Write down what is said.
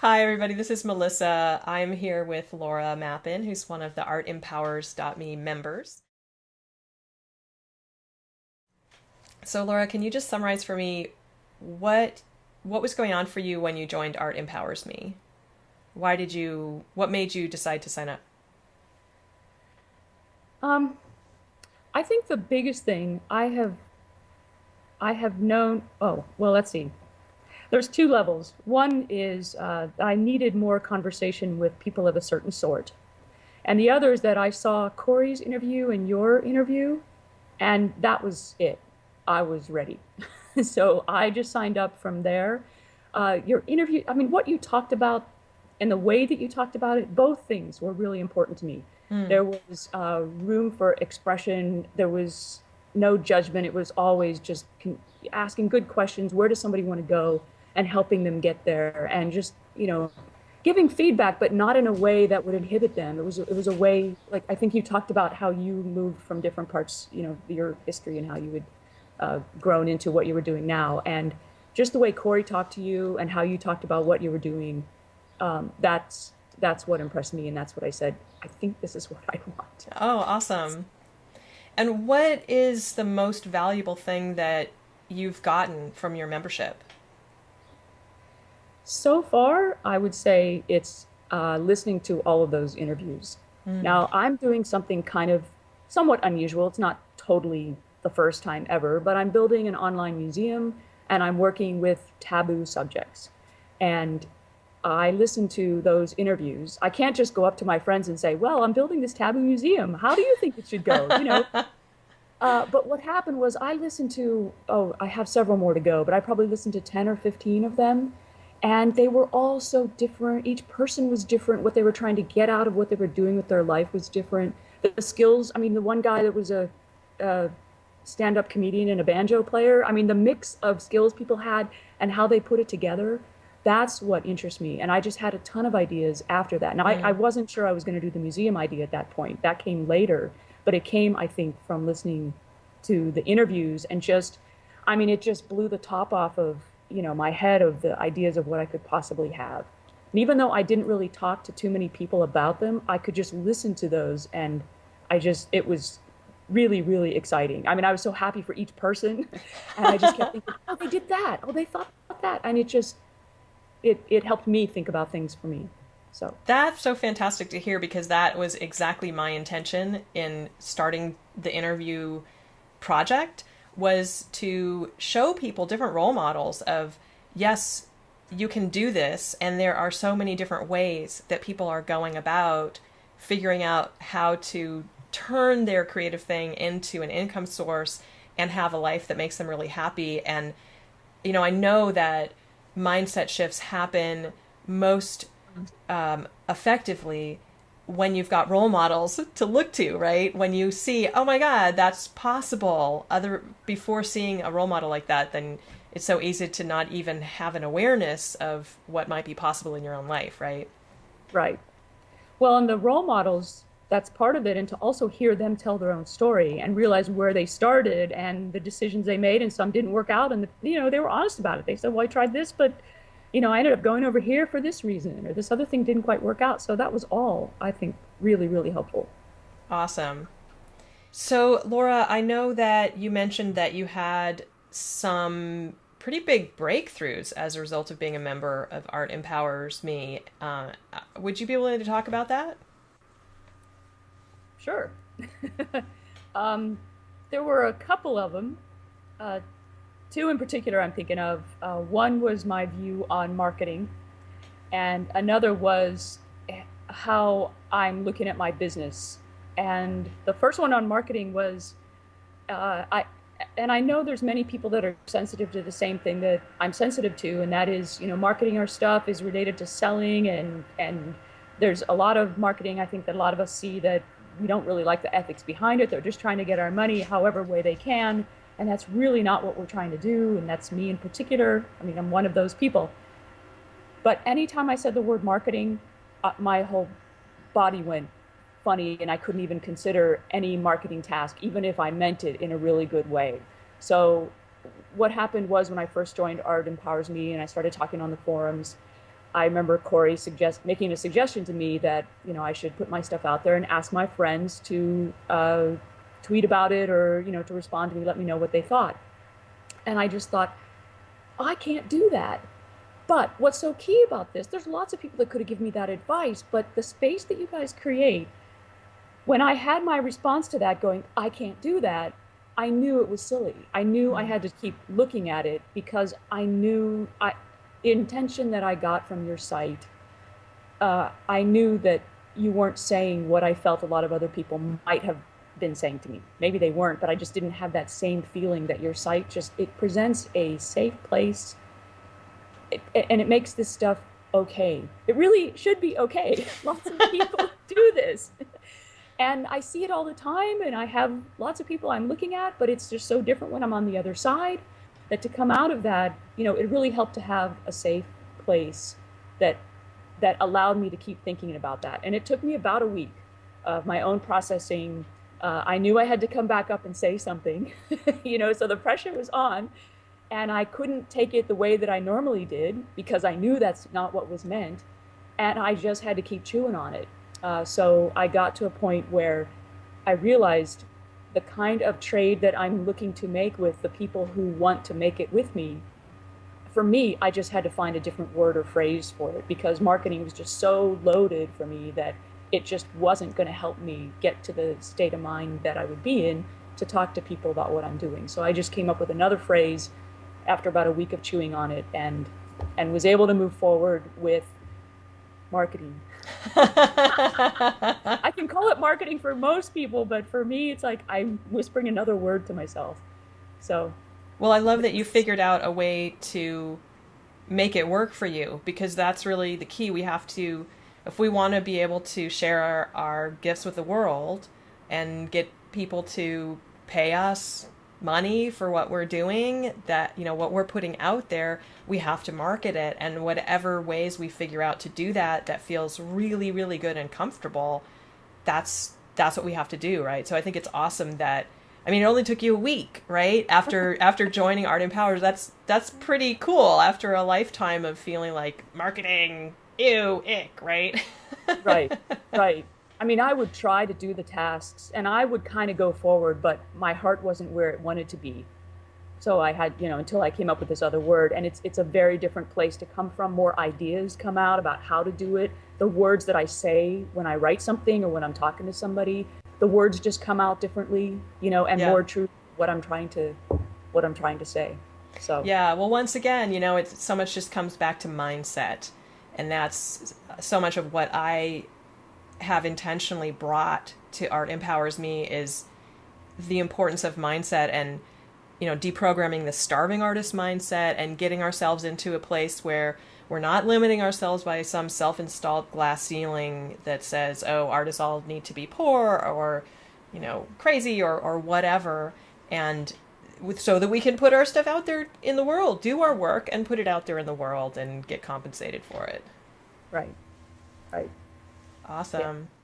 Hi, everybody. This is Melissa. I'm here with Laura Mappin, who's one of the artempowers.me members. So, Laura, can you just summarize for me what what was going on for you when you joined Art Empowers Me? What made you decide to sign up? Um, I think the biggest thing I have known, oh, well, let's see. There's two levels. One is I needed more conversation with people of a certain sort. And the other is that I saw Corey's interview and your interview, and that was it. I was ready. So I just signed up from there. Your interview, I mean, what you talked about and the way that you talked about it, both things were really important to me. Hmm. There was room for expression. There was no judgment. It was always just asking good questions. Where does somebody want to go? And helping them get there, and just giving feedback, but not in a way that would inhibit them. It was a way, like I think you talked about how you moved from different parts, your history and how you had grown into what you were doing now, and just the way Corey talked to you and how you talked about what you were doing. That's what impressed me, and that's what I said. I think this is what I want. Oh, awesome. And what is the most valuable thing that you've gotten from your membership? So far, I would say it's listening to all of those interviews. Hmm. Now, I'm doing something kind of somewhat unusual. It's not totally the first time ever, but I'm building an online museum and I'm working with taboo subjects. And I listen to those interviews. I can't just go up to my friends and say, well, I'm building this taboo museum. How do you think it should go? But what happened was I listened to, oh, I have several more to go, but I probably listened to 10 or 15 of them. And they were all so different. Each person was different. What they were trying to get out of what they were doing with their life was different. The skills, I mean, the one guy that was a stand-up comedian and a banjo player, I mean, the mix of skills people had and how they put it together, that's what interests me. And I just had a ton of ideas after that. Now, I Hmm. wasn't sure I was going to do the museum idea at that point. That came later, but it came, I think, from listening to the interviews and just, I mean, it just blew the top off of, my head of the ideas of what I could possibly have. And even though I didn't really talk to too many people about them, I could just listen to those and it was really, really exciting. I mean, I was so happy for each person and I just kept thinking, oh, they did that. Oh, they thought about that. And it helped me think about things for me. So, That's so fantastic to hear because that was exactly my intention in starting the interview project was to show people different role models of yes, you can do this and there are so many different ways that people are going about figuring out how to turn their creative thing into an income source and have a life that makes them really happy. And I know that mindset shifts happen most effectively when you've got role models to look to, right? When you see, oh my God, that's possible. Other before seeing a role model like that, then it's so easy to not even have an awareness of what might be possible in your own life, right? right. Well, and the role models, that's part of it. And to also hear them tell their own story and realize where they started and the decisions they made, and some didn't work out. And, they were honest about it. They said, well, I tried this, but, I ended up going over here for this reason, or this other thing didn't quite work out. So that was all, I think, really, really helpful. Awesome. So, Laura, I know that you mentioned that you had some pretty big breakthroughs as a result of being a member of Art Empowers Me. Would you be willing to talk about that? Sure. um, there were a couple of them. Uh, Two in particular I'm thinking of. One was my view on marketing, and another was how I'm looking at my business. And the first one on marketing was I and I know there's many people that are sensitive to the same thing that I'm sensitive to, and that is, marketing our stuff is related to selling, and there's a lot of marketing I think that a lot of us see that we don't really like the ethics behind it. They're just trying to get our money however way they can, and that's really not what we're trying to do, and that's me in particular. I mean, I'm one of those people. But anytime I said the word marketing, my whole body went funny, and I couldn't even consider any marketing task, even if I meant it in a really good way. So, what happened was when I first joined Art Empowers Me and I started talking on the forums, I remember Corey making a suggestion to me that, I should put my stuff out there and ask my friends to tweet about it, or, to respond to me, let me know what they thought. And I just thought, I can't do that. But what's so key about this, there's lots of people that could have given me that advice, but the space that you guys create, when I had my response to that going, I can't do that, I knew it was silly. I knew I had to keep looking at it, because I knew the intention that I got from your site, I knew that you weren't saying what I felt a lot of other people might have been saying to me. Maybe they weren't, but I just didn't have that same feeling that your site it presents a safe place, and it makes this stuff okay. It really should be okay. Lots of people do this. And I see it all the time, and I have lots of people I'm looking at, but it's just so different when I'm on the other side, that to come out of that, it really helped to have a safe place that allowed me to keep thinking about that. And it took me about a week of my own processing. I knew I had to come back up and say something, so the pressure was on, and I couldn't take it the way that I normally did, because I knew that's not what was meant, and I just had to keep chewing on it. So I got to a point where I realized the kind of trade that I'm looking to make with the people who want to make it with me, for me, I just had to find a different word or phrase for it, because marketing was just so loaded for me that it just wasn't going to help me get to the state of mind that I would be in to talk to people about what I'm doing. So I just came up with another phrase after about a week of chewing on it, and was able to move forward with marketing. I can call it marketing for most people, but for me, it's like I'm whispering another word to myself. So, well, I love that you figured out a way to make it work for you, because that's really the key. We have to, if we want to be able to share our gifts with the world and get people to pay us money for what we're doing, that, what we're putting out there, we have to market it. And whatever ways we figure out to do that feels really, really good and comfortable, that's what we have to do, right? So I think it's awesome that, it only took you a week, right? After joining Art Empowers, that's pretty cool after a lifetime of feeling like marketing, ew, ick, right? Right. I would try to do the tasks, and I would kind of go forward, but my heart wasn't where it wanted to be. So I had, until I came up with this other word, and it's a very different place to come from. More ideas come out about how to do it. The words that I say when I write something or when I'm talking to somebody, the words just come out differently, and more true to what I'm trying to say. So yeah, well, once again, it's so much just comes back to mindset, and that's so much of what I have intentionally brought to Art Empowers Me, is the importance of mindset, and deprogramming the starving artist mindset, and getting ourselves into a place where we're not limiting ourselves by some self-installed glass ceiling that says, oh, artists all need to be poor or crazy or whatever, and so that we can put our stuff out there in the world, do our work and put it out there in the world and get compensated for it. Right. Awesome. Yeah.